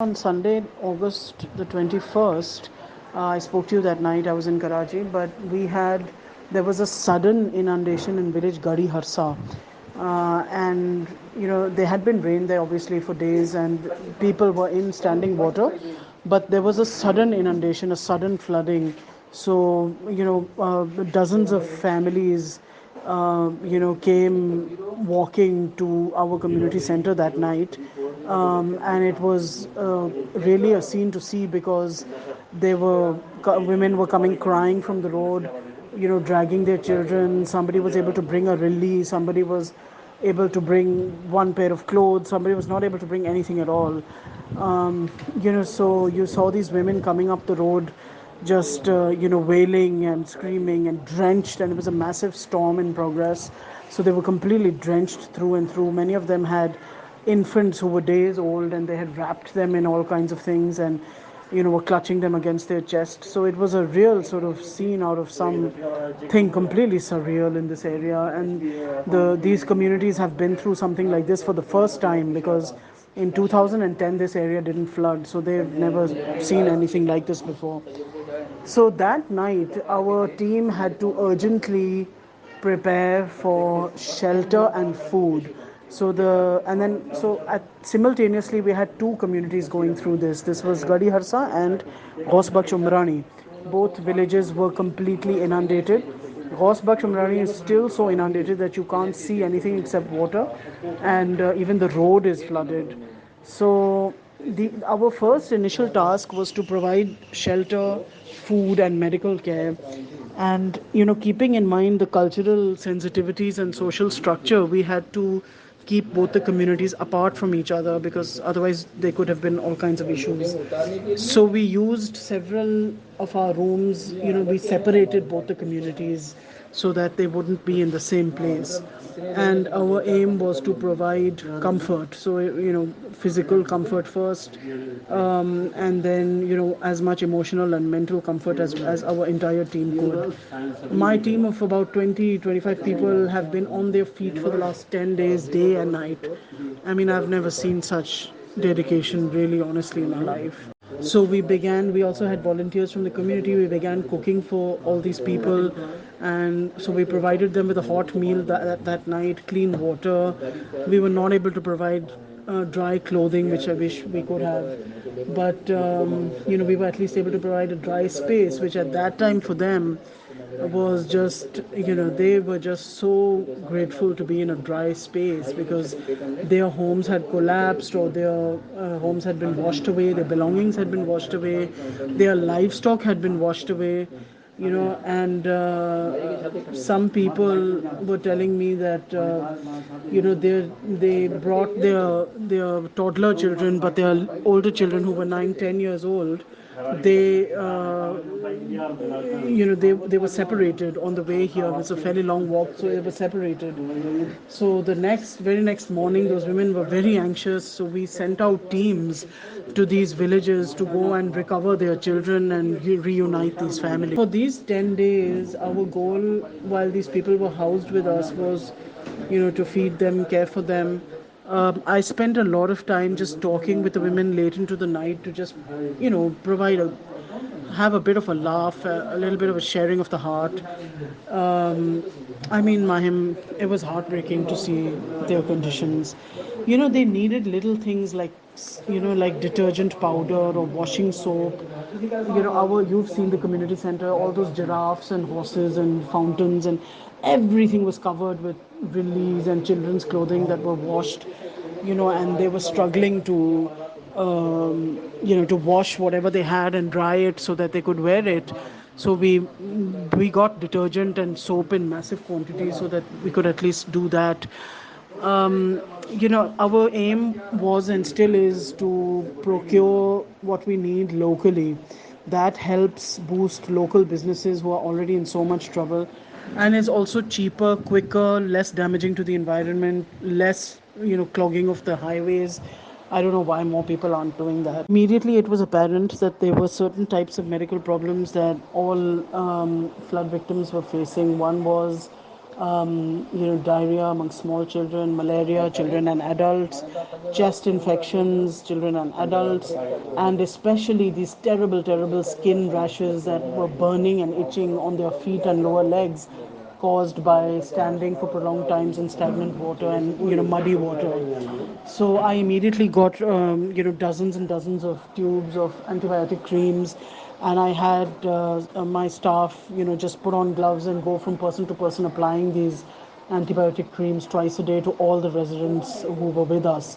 On Sunday, August the 21st, I spoke to you that night. I was in Karachi, but there was a sudden inundation in village Gadi Harsa. And, there had been rain there obviously for days, and people were in standing water. But there was a sudden inundation, a sudden flooding. So, dozens of families came walking to our community center that night. And it was really a scene to see because women were coming crying from the road, dragging their children. Somebody was able to bring a release, somebody was able to bring one pair of clothes, somebody was not able to bring anything at all. So you saw these women coming up the road just wailing and screaming and drenched, and it was a massive storm in progress, so they were completely drenched through and through. Many of them had infants who were days old, and they had wrapped them in all kinds of things, and were clutching them against their chest. So it was a real sort of scene out of something completely surreal in this area. And these communities have been through something like this for the first time, because in 2010 this area didn't flood, so they've never seen anything like this before. So that night, our team had to urgently prepare for shelter and food. Simultaneously we had two communities going through this. This was Gadi Harsa and Ghausbaksh Umrani. Both villages were completely inundated. Ghausbaksh Umrani is still so inundated that you can't see anything except water, and even the road is flooded. So our first initial task was to provide shelter, food, and medical care. And keeping in mind the cultural sensitivities and social structure, we had to keep both the communities apart from each other, because otherwise there could have been all kinds of issues. So we used several of our rooms. We separated both the communities so that they wouldn't be in the same place. And our aim was to provide comfort. So, physical comfort first, and then, as much emotional and mental comfort as our entire team could. My team of about 20-25 people have been on their feet for the last 10 days, day and night. I mean, I've never seen such dedication, really, honestly, in my life. So we also had volunteers from the community. We began cooking for all these people, and so we provided them with a hot meal that night, clean water. We were not able to provide dry clothing, which I wish we could have, but we were at least able to provide a dry space, which at that time for them was just, they were just so grateful to be in a dry space, because their homes had collapsed, or their homes had been washed away, their belongings had been washed away, their livestock had been washed away. And some people were telling me that they brought their toddler children, but their older children, who were 9-10 years old, they they were separated on the way here. It was a fairly long walk, so they were separated. So the very next morning, those women were very anxious, so we sent out teams to these villages to go and recover their children and reunite these families. For these 10 days, our goal, while these people were housed with us, was to feed them, care for them. I spent a lot of time just talking with the women late into the night to just, provide have a bit of a laugh, a little bit of a sharing of the heart. I mean, Mahim, it was heartbreaking to see their conditions. They needed little things like, like detergent powder or washing soap. You've seen the community center, all those giraffes and horses and fountains, and everything was covered with willies and children's clothing that were washed, and they were struggling to wash whatever they had and dry it so that they could wear it. So we got detergent and soap in massive quantities so that we could at least do that. Our aim was and still is to procure what we need locally. That helps boost local businesses who are already in so much trouble, and is also cheaper, quicker, less damaging to the environment, less clogging of the highways. I don't know why more people aren't doing that. Immediately, it was apparent that there were certain types of medical problems that all flood victims were facing. One was diarrhea among small children, malaria, children and adults, chest infections, children and adults, and especially these terrible, terrible skin rashes that were burning and itching on their feet and lower legs, caused by standing for prolonged times in stagnant water and muddy water. So I immediately got dozens and dozens of tubes of antibiotic creams, and I had my staff just put on gloves and go from person to person applying these antibiotic creams twice a day to all the residents who were with us.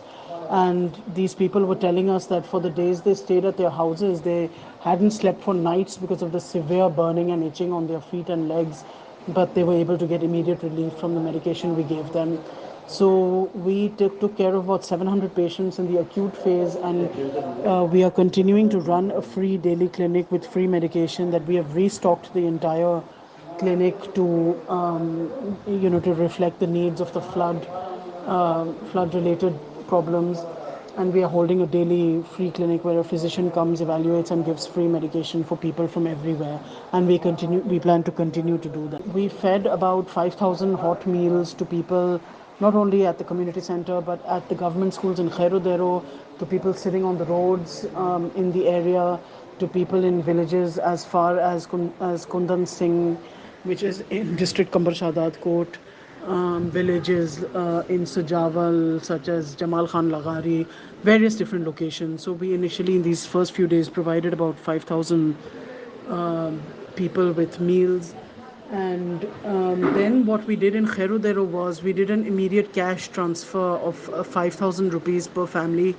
And these people were telling us that for the days they stayed at their houses, they hadn't slept for nights because of the severe burning and itching on their feet and legs, but they were able to get immediate relief from the medication we gave them. So we took care of about 700 patients in the acute phase, and we are continuing to run a free daily clinic with free medication that we have restocked the entire clinic to reflect the needs of the flood related problems. And we are holding a daily free clinic where a physician comes, evaluates and gives free medication for people from everywhere, and we plan to continue to do that. We fed about 5,000 hot meals to people, not only at the community center but at the government schools in Khairudero, to people sitting on the roads in the area, to people in villages as far as Kundan Singh, which is in district Kambar Shahdad Kot, villages in Sajawal, such as Jamal Khan Lagari, various different locations. So we initially, in these first few days, provided about 5,000 people with meals. And then what we did in Khairudero was we did an immediate cash transfer of 5,000 rupees per family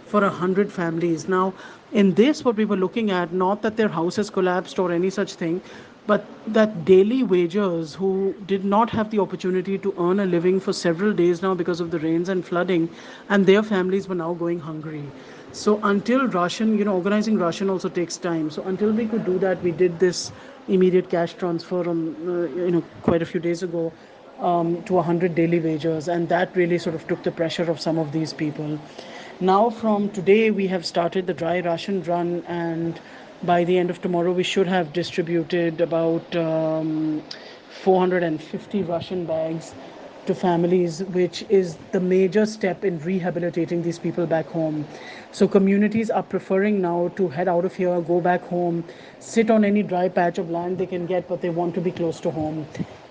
for 100 families. Now, in this, what we were looking at, not that their house has collapsed or any such thing, but that daily wagers who did not have the opportunity to earn a living for several days now because of the rains and flooding, and their families were now going hungry. So until ration, organizing ration also takes time. So until we could do that, we did this immediate cash transfer on, quite a few days ago, to 100 daily wagers, and that really sort of took the pressure of some of these people. Now, from today, we have started the dry ration run, and by the end of tomorrow, we should have distributed about 450 ration bags to families, which is the major step in rehabilitating these people back home. So communities are preferring now to head out of here, go back home, sit on any dry patch of land they can get, but they want to be close to home.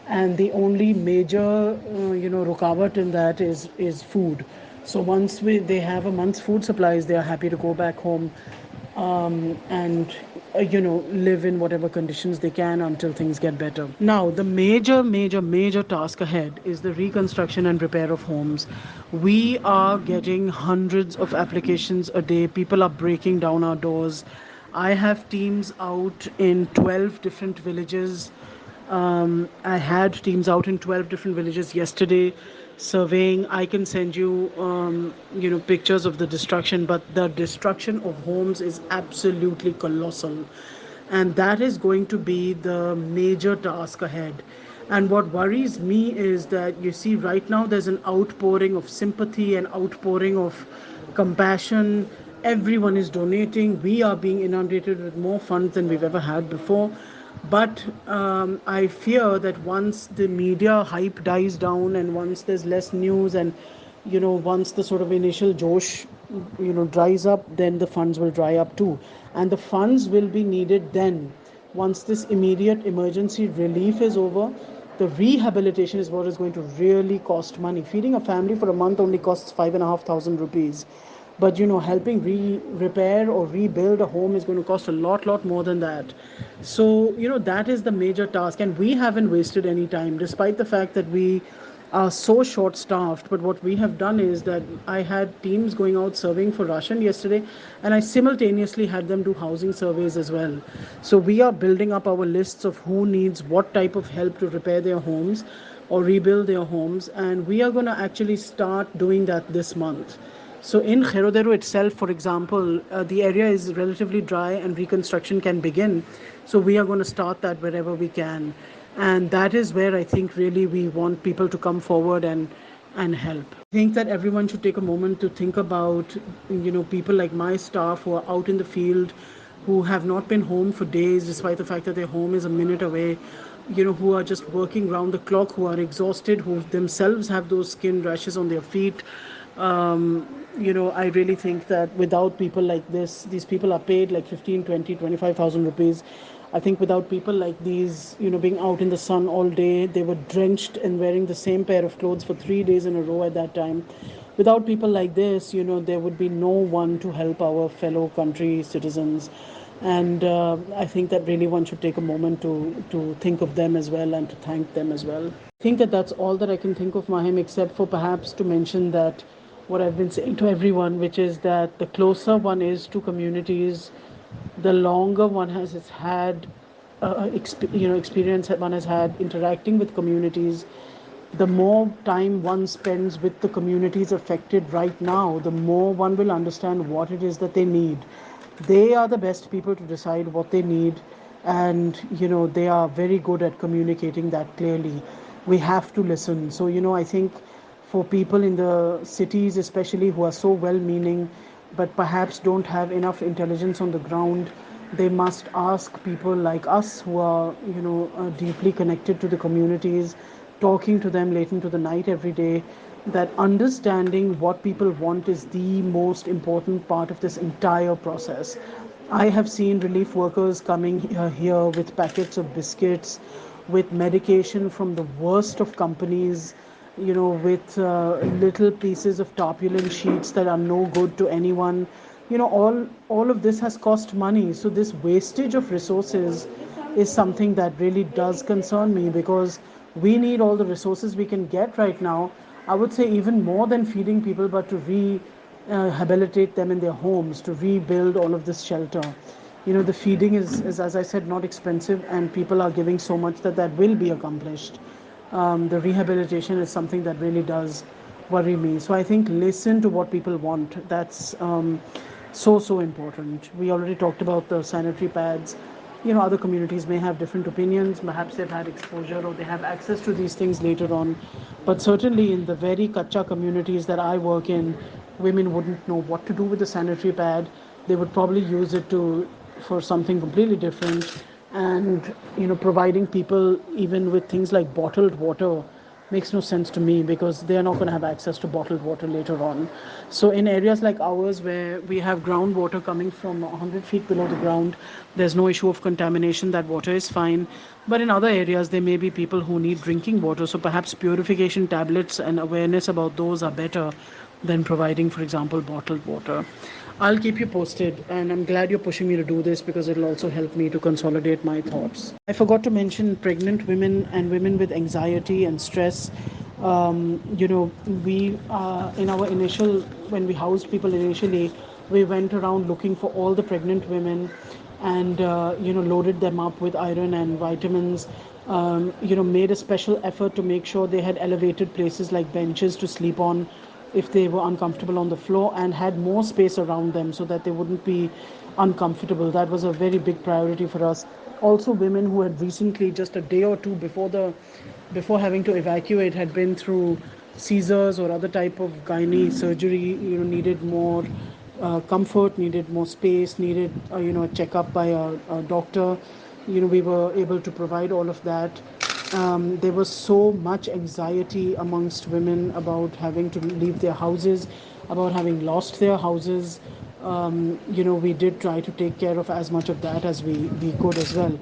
And the only major, rukawat in that is food. So once they have a month's food supplies, they are happy to go back home and live in whatever conditions they can until things get better. Now, the major task ahead is the reconstruction and repair of homes. We are getting hundreds of applications a day. People are breaking down our doors. I have teams out in 12 different villages. I had teams out in 12 different villages yesterday surveying. I can send you, pictures of the destruction, but the destruction of homes is absolutely colossal. And that is going to be the major task ahead. And what worries me is that you see, right now, there's an outpouring of sympathy and outpouring of compassion. Everyone is donating. We are being inundated with more funds than we've ever had before. But I fear that once the media hype dies down and once there's less news and, once the sort of initial josh, dries up, then the funds will dry up too. And the funds will be needed then. Once this immediate emergency relief is over, the rehabilitation is what is going to really cost money. Feeding a family for a month only costs 5,500 rupees. But helping repair or rebuild a home is going to cost a lot more than that. So that is the major task, and we haven't wasted any time, despite the fact that we are so short staffed. But what we have done is that I had teams going out surveying for ration yesterday, and I simultaneously had them do housing surveys as well. So we are building up our lists of who needs what type of help to repair their homes or rebuild their homes, and we are going to actually start doing that this month. So in Khairudero itself, for example, the area is relatively dry and reconstruction can begin. So we are going to start that wherever we can. And that is where I think really we want people to come forward and help. I think that everyone should take a moment to think about, people like my staff who are out in the field, who have not been home for days, despite the fact that their home is a minute away. who are just working round the clock, who are exhausted, who themselves have those skin rashes on their feet. I really think that without people like this, these people are paid like 15, 20, 25,000 rupees. I think without people like these, being out in the sun all day, they were drenched and wearing the same pair of clothes for 3 days in a row at that time. Without people like this, there would be no one to help our fellow country citizens. And I think that really one should take a moment to think of them as well and to thank them as well. I think that that's all that I can think of, Mahim, except for perhaps to mention that what I've been saying to everyone, which is that the closer one is to communities, the longer one has had experience one has had interacting with communities, the more time one spends with the communities affected right now, the more one will understand what it is that they need. They are the best people to decide what they need, and they are very good at communicating that clearly. We have to listen. So I think for people in the cities especially, who are so well meaning but perhaps don't have enough intelligence on the ground, they must ask people like us, who are deeply connected to the communities, talking to them late into the night every day, that understanding what people want is the most important part of this entire process. I have seen relief workers coming here with packets of biscuits, with medication from the worst of companies, with little pieces of tarpaulin sheets that are no good to anyone. All of this has cost money. So this wastage of resources is something that really does concern me, because we need all the resources we can get right now. I would say even more than feeding people, but to rehabilitate them in their homes, to rebuild all of this shelter. The feeding is, as I said, not expensive, and people are giving so much that will be accomplished. The rehabilitation is something that really does worry me. So I think listen to what people want. That's so important. We already talked about the sanitary pads. Other communities may have different opinions. Perhaps they've had exposure or they have access to these things later on. But certainly in the very kacha communities that I work in, women wouldn't know what to do with the sanitary pad. They would probably use it to for something completely different. And providing people even with things like bottled water makes no sense to me, because they are not going to have access to bottled water later on. So in areas like ours, where we have groundwater coming from 100 feet below the ground, there's no issue of contamination. That water is fine. But in other areas, there may be people who need drinking water. So perhaps purification tablets and awareness about those are better than providing, for example, bottled water. I'll keep you posted, and I'm glad you're pushing me to do this, because it'll also help me to consolidate my thoughts. I forgot to mention pregnant women and women with anxiety and stress. We in our initial when we housed people initially, we went around looking for all the pregnant women, and loaded them up with iron and vitamins. Made a special effort to make sure they had elevated places like benches to sleep on if they were uncomfortable on the floor, and had more space around them so that they wouldn't be uncomfortable. That was a very big priority for us. Also, women who had recently, just a day or two before having to evacuate, had been through Caesars or other type of gynae surgery, needed more comfort, needed more space, needed a checkup by a doctor. We were able to provide all of that. There was so much anxiety amongst women about having to leave their houses, about having lost their houses. We did try to take care of as much of that as we could as well.